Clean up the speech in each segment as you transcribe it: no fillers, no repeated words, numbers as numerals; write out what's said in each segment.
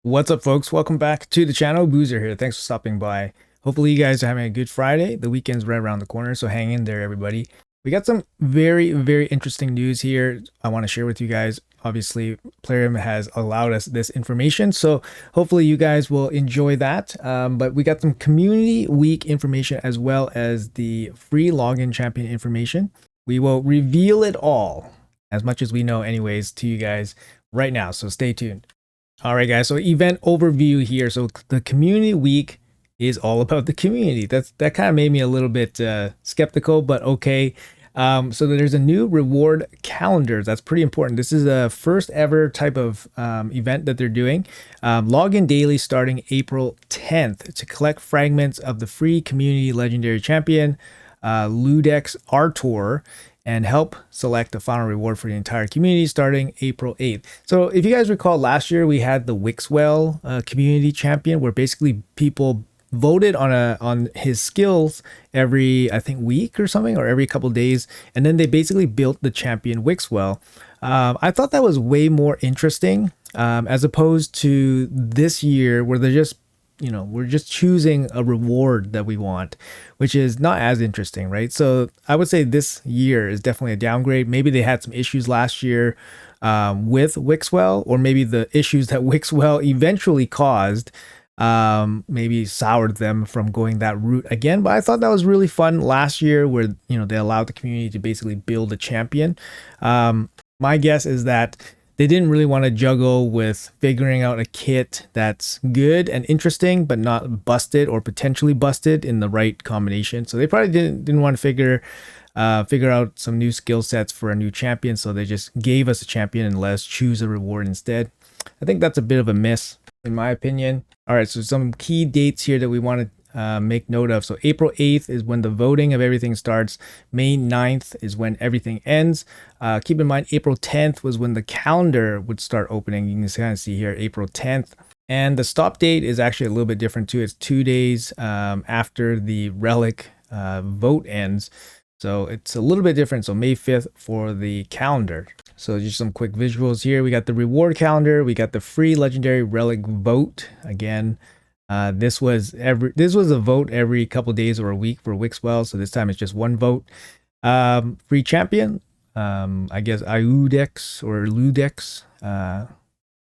What's up, folks? Welcome back to the channel. Boozer here. Thanks for stopping by. Hopefully, you guys are having a good Friday. The weekend's right around the corner, so hang in there, everybody. We got some very interesting news here I want to share with you guys. Obviously, Plarium has allowed us this information, so hopefully you guys will enjoy that. But we got some community week information as well as the free login champion information. We will reveal it all, as much as we know anyways, to you guys right now, so stay tuned. All right, guys. So event overview here. So the community week is all about the community. That kind of made me a little bit skeptical, but okay. So there's a new reward calendar. That's pretty important. This is a first ever type of event that they're doing. Log in daily starting April 10th to collect fragments of the free community legendary champion, Iudex Artor, and help select the final reward for the entire community starting April 8th. So if you guys recall, last year we had the Wixwell community champion, where basically people voted on his skills every, I think, week or something, or every couple days, and then they basically built the champion Wixwell. I thought that was way more interesting, as opposed to this year where they're just, we're just choosing a reward that we want, which is not as interesting, right? So I would say this year is definitely a downgrade. Maybe they had some issues last year with Wixwell, or maybe the issues that Wixwell eventually caused maybe soured them from going that route again. But I thought that was really fun last year, where they allowed the community to basically build a champion. My guess is that they didn't really want to juggle with figuring out a kit that's good and interesting, but not busted or potentially busted in the right combination. So they probably didn't want to figure out some new skill sets for a new champion. So they just gave us a champion and let us choose a reward instead. I think that's a bit of a miss, in my opinion. All right, so some key dates here that we want to make note of. So April 8th is when the voting of everything starts. May 9th is when everything ends. Keep in mind, April 10th was when the calendar would start opening. You can kind of see here, April 10th. And the stop date is actually a little bit different too. It's 2 days after the relic vote ends. So it's a little bit different. So May 5th for the calendar. So just some quick visuals here. We got the reward calendar. We got the free legendary relic vote. Again, this was a vote every couple days or a week for Wixwell. So this time it's just one vote. Free champion. I guess Iudex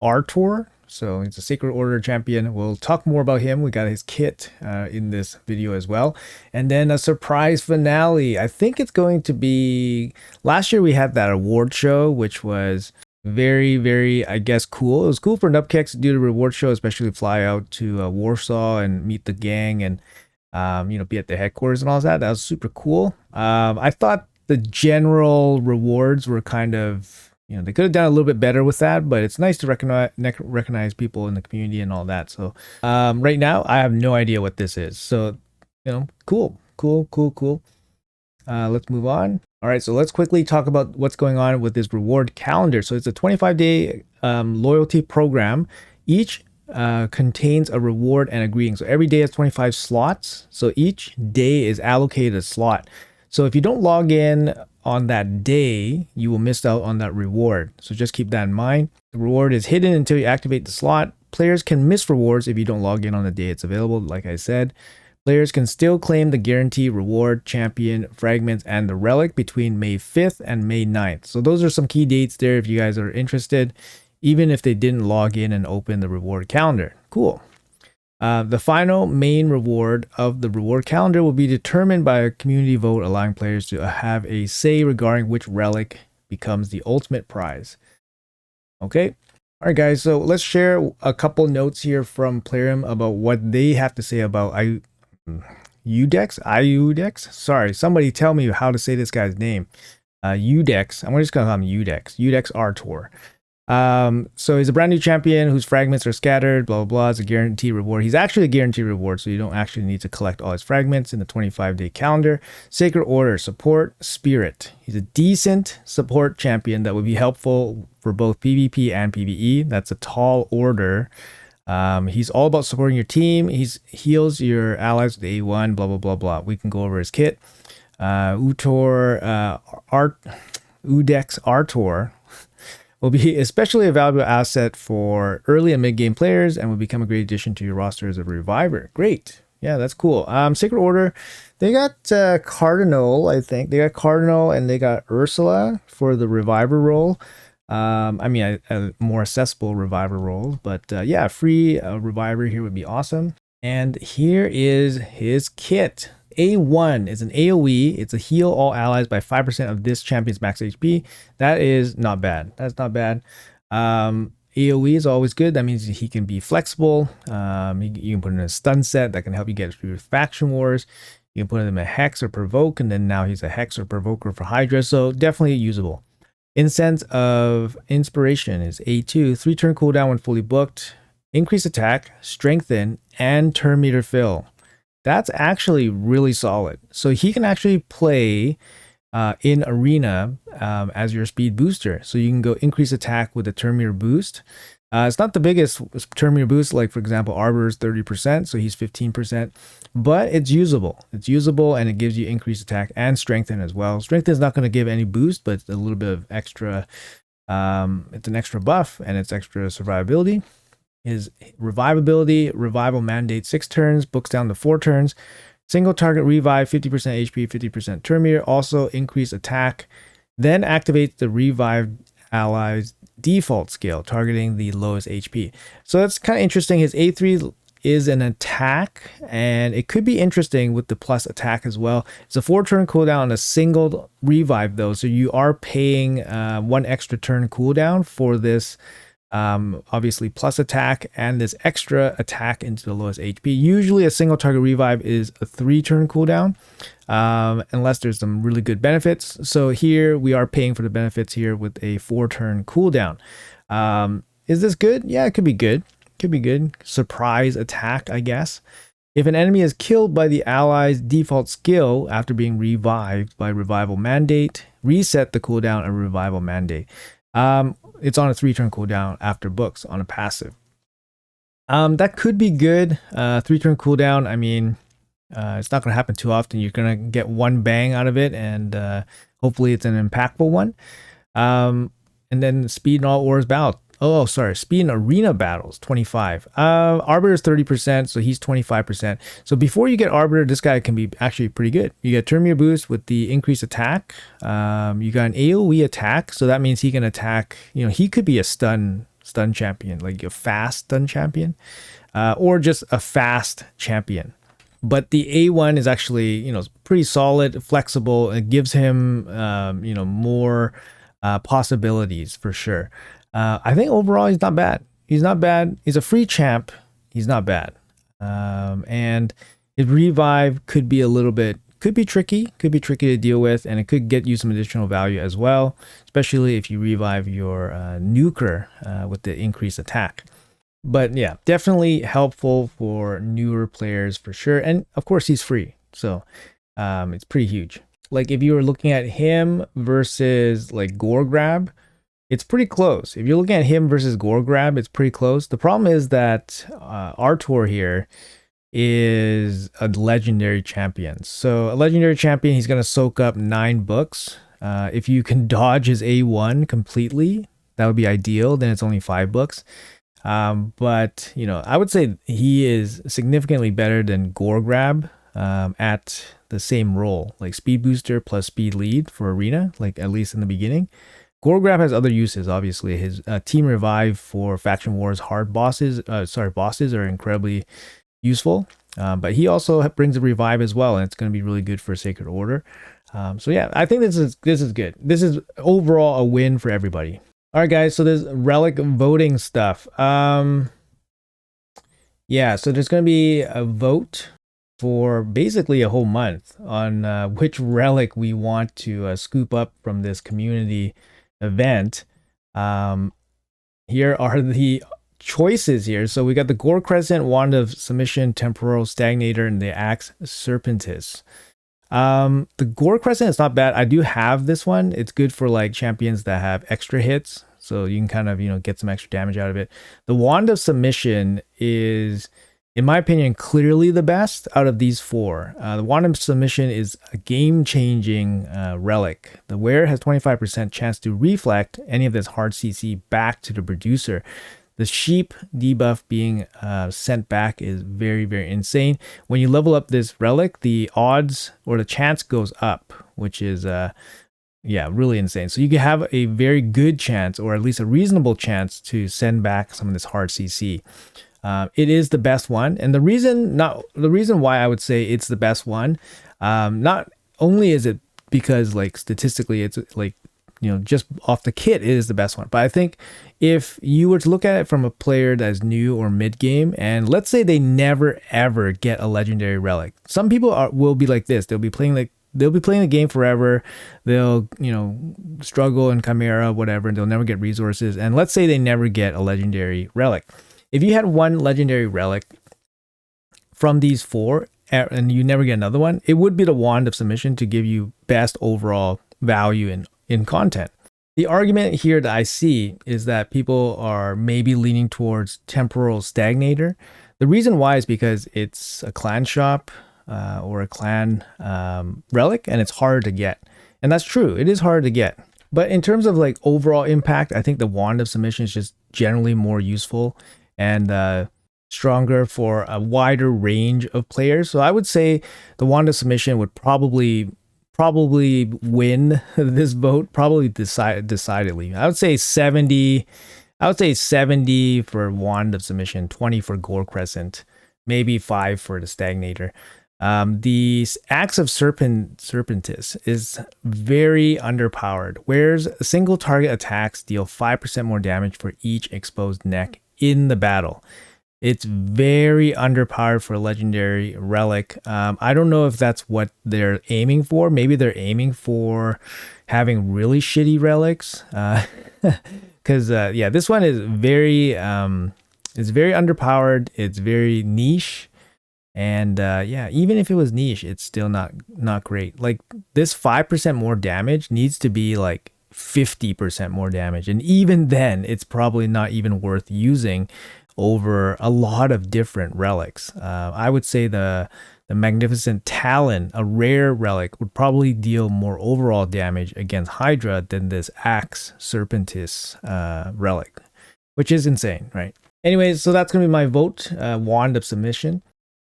Artor. So he's a Sacred Order champion. We'll talk more about him. We got his kit in this video as well. And then a surprise finale. I think it's going to be... Last year we had that award show, which was very, I guess, cool. It was cool for Nupkeks to do the reward show, especially fly out to Warsaw and meet the gang and, be at the headquarters and all that. That was super cool. I thought the general rewards were kind of... they could have done a little bit better with that, but it's nice to recognize people in the community and all that. So right now, I have no idea what this is. So, cool. Let's move on. All right, so let's quickly talk about what's going on with this reward calendar. So it's a 25-day loyalty program. Each contains a reward and a greeting. So every day has 25 slots. So each day is allocated a slot. So if you don't log in on that day, you will miss out on that reward. So just keep that in mind. The reward is hidden until you activate the slot. Players can miss rewards if you don't log in on the day it's available. Like I said, players can still claim the guarantee reward, champion, fragments, and the relic between May 5th and May 9th. So those are some key dates there if you guys are interested, even if they didn't log in and open the reward calendar. Cool. The final main reward of the reward calendar will be determined by a community vote, allowing players to have a say regarding which relic becomes the ultimate prize. Okay. All right, guys. So let's share a couple notes here from Plarium about what they have to say about Iudex. Sorry, somebody tell me how to say this guy's name. Iudex. I'm just gonna call him Iudex Artor. So he's a brand new champion whose fragments are scattered, blah, blah, blah. It's a guaranteed reward. He's actually a guaranteed reward, so you don't actually need to collect all his fragments in the 25-day calendar. Sacred Order, support, spirit. He's a decent support champion that would be helpful for both PvP and PvE. That's a tall order. He's all about supporting your team. He heals your allies with A1, blah, blah, blah, blah. We can go over his kit. Iudex Artor will be especially a valuable asset for early and mid-game players and will become a great addition to your roster as a reviver. Great. Yeah, that's cool. Sacred Order, they got Cardinal, I think. They got Cardinal and they got Ursula for the reviver role. I mean, a more accessible reviver role, but yeah, free reviver here would be awesome. And here is his kit. A1 is an AoE. It's a heal all allies by 5% of this champion's max HP. That is not bad. That's not bad. AoE is always good. That means he can be flexible. You can put in a stun set that can help you get through faction wars. You can put him a Hex or Provoke, and then now he's a Hex or Provoker for Hydra. So definitely usable. Incense of Inspiration is A2. 3-turn cooldown when fully booked. Increase attack, strengthen, and turn meter fill. That's actually really solid. So he can actually play in arena as your speed booster. So you can go increase attack with the turn meter boost. It's not the biggest turn meter boost, like for example, Arbor is 30%, so he's 15%, but it's usable. It's usable and it gives you increased attack and strengthen as well. Strengthen is not going to give any boost, but it's a little bit of extra, it's an extra buff and it's extra survivability. His revivability, revival mandate 6 turns, books down to 4 turns. Single target revive, 50% HP, 50% turn meter, also increase attack. Then activates the revived allies default skill, targeting the lowest HP. So that's kind of interesting. His A3 is an attack, and it could be interesting with the plus attack as well. It's a 4-turn cooldown on a single revive though, so you are paying 1 extra turn cooldown for this. Obviously plus attack and this extra attack into the lowest HP. Usually a single target revive is a 3-turn cooldown, unless there's some really good benefits. So here we are paying for the benefits here with a 4-turn cooldown. Is this good? Yeah, it could be good. Could be good. Surprise attack, I guess. If an enemy is killed by the ally's default skill after being revived by revival mandate, reset the cooldown of revival mandate. It's on a 3-turn cooldown after books on a passive. That could be good. 3-turn cooldown, I mean, it's not going to happen too often. You're going to get 1 bang out of it, and hopefully it's an impactful one. And then speed in all wars battles. Oh, sorry, speed in arena battles, 25. Arbiter is 30%, so he's 25%. So before you get Arbiter, this guy can be actually pretty good. You get turn meter boost with the increased attack. You got an AoE attack, so that means he can attack. You know, he could be a stun champion, like a fast stun champion, or just a fast champion. But the A1 is actually, you know, pretty solid, flexible. It gives him, you know, more possibilities for sure. I think overall he's not bad. He's not bad. He's a free champ. He's not bad. And his revive could be a little bit, could be tricky to deal with, and it could get you some additional value as well, especially if you revive your nuker with the increased attack. But yeah, definitely helpful for newer players for sure. And of course he's free, so it's pretty huge. Like if you were looking at him versus like Gore Grab, it's pretty close. If you're looking at him versus Gore Grab, it's pretty close. The problem is that Artor here is a legendary champion. So a legendary champion, he's going to soak up 9 books. If you can dodge his A1 completely, that would be ideal. Then it's only 5 books. But, you know, I would say he is significantly better than Gore Grab at the same role, like speed booster plus speed lead for arena, like at least in the beginning. Gore Grab has other uses, obviously. His team revive for faction wars hard bosses, bosses are incredibly useful. But he also brings a revive as well, and it's going to be really good for Sacred Order. So yeah, I think this is good. This is overall a win for everybody. All right, guys. So there's relic voting stuff. Yeah, so there's going to be a vote for basically a whole month on which relic we want to scoop up from this community event. Here are the choices here. So we got the Gore Crescent, Wand of Submission, Temporal Stagnator, and the Axe Serpentis. The Gore Crescent is not bad. I do have this one. It's good for like champions that have extra hits, so you can kind of, you know, get some extra damage out of it. The Wand of Submission is in my opinion, clearly the best out of these four. The Wand of Submission is a game-changing relic. The wearer has 25% chance to reflect any of this hard CC back to the producer. The sheep debuff being sent back is very, very insane. When you level up this relic, the odds or the chance goes up, which is yeah, really insane. So you can have a very good chance, or at least a reasonable chance, to send back some of this hard CC. It is the best one, and the reason why I would say it's the best one, not only is it because like statistically it's like, you know, just off the kit it is the best one, but I think if you were to look at it from a player that's new or mid game, and let's say they never ever get a legendary relic, some people will be like this. They'll be playing the game forever. They'll, you know, struggle in Chimera, whatever, and they'll never get resources. And let's say they never get a legendary relic. If you had one legendary relic from these four and you never get another one, it would be the Wand of Submission to give you best overall value in content. The argument here that I see is that people are maybe leaning towards Temporal Stagnator. The reason why is because it's a clan shop or a clan relic, and it's hard to get. And that's true, it is hard to get. But in terms of like overall impact, I think the Wand of Submission is just generally more useful and stronger for a wider range of players. So I would say the Wand of Submission would probably win this vote, probably decidedly. I would say 70. I would say 70 for Wand of Submission, 20 for Gore Crescent, maybe 5 for the Stagnator. The Axe of Serpentis is very underpowered, whereas single target attacks deal 5% more damage for each exposed neck in the battle. It's very underpowered for a legendary relic. I don't know if that's what they're aiming for. Maybe they're aiming for having really shitty relics. Because yeah, this one is very underpowered. It's very niche. And yeah, even if it was niche, it's still not great. Like this 5% more damage needs to be like 50% more damage, and even then it's probably not even worth using over a lot of different relics. I would say the Magnificent Talon, a rare relic, would probably deal more overall damage against Hydra than this Axe Serpentis relic, which is insane, right? Anyways, so that's gonna be my vote, Wand of Submission.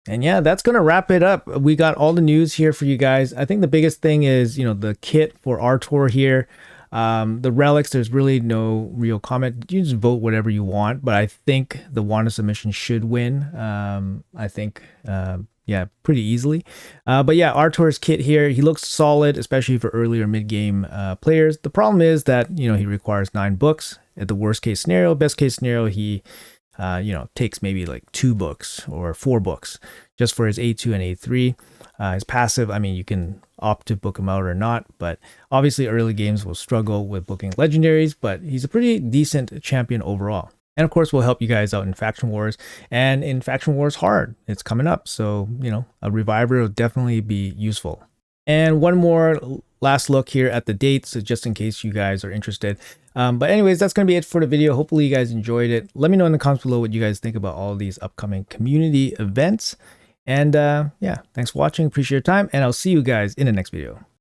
And yeah, that's going to wrap it up. We got all the news here for you guys. I think the biggest thing is, you know, the kit for Artor here. The relics, there's really no real comment. You just vote whatever you want, but I think the Wand of Submission should win. I think, yeah, pretty easily. But yeah, Artor's kit here, he looks solid, especially for earlier mid-game players. The problem is that, you know, he requires 9 books. At the worst case scenario, best case scenario, he you know, takes maybe like 2 books or 4 books just for his A2 and A3. His passive, I mean, you can opt to book him out or not, but obviously early games will struggle with booking legendaries, but he's a pretty decent champion overall. And of course, we'll help you guys out in Faction Wars, and in Faction Wars Hard, it's coming up. So, you know, a Reviver will definitely be useful. And one more last look here at the dates, just in case you guys are interested. But anyways, that's going to be it for the video. Hopefully you guys enjoyed it. Let me know in the comments below what you guys think about all these upcoming community events. And yeah, thanks for watching. Appreciate your time. And I'll see you guys in the next video.